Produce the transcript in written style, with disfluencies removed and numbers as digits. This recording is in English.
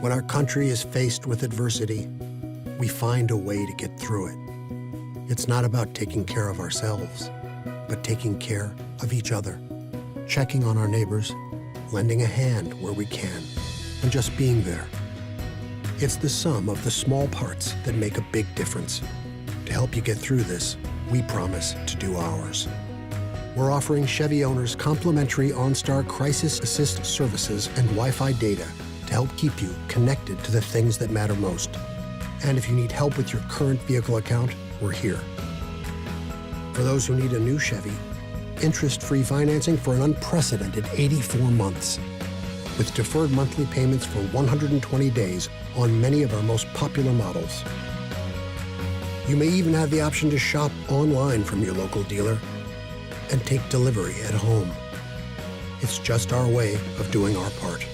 When our country is faced with adversity, we find a way to get through it. It's not about taking care of ourselves, but taking care of each other, checking on our neighbors, lending a hand where we can, and just being there. It's the sum of the small parts that make a big difference. To help you get through this, we promise to do ours. We're offering Chevy owners complimentary OnStar Crisis Assist services and Wi-Fi data to help keep you connected to the things that matter most. And if you need help with your current vehicle account, we're here. For those who need a new Chevy, interest-free financing for an unprecedented 84 months, with deferred monthly payments for 120 days on many of our most popular models. You may even have the option to shop online from your local dealer and take delivery at home. It's just our way of doing our part.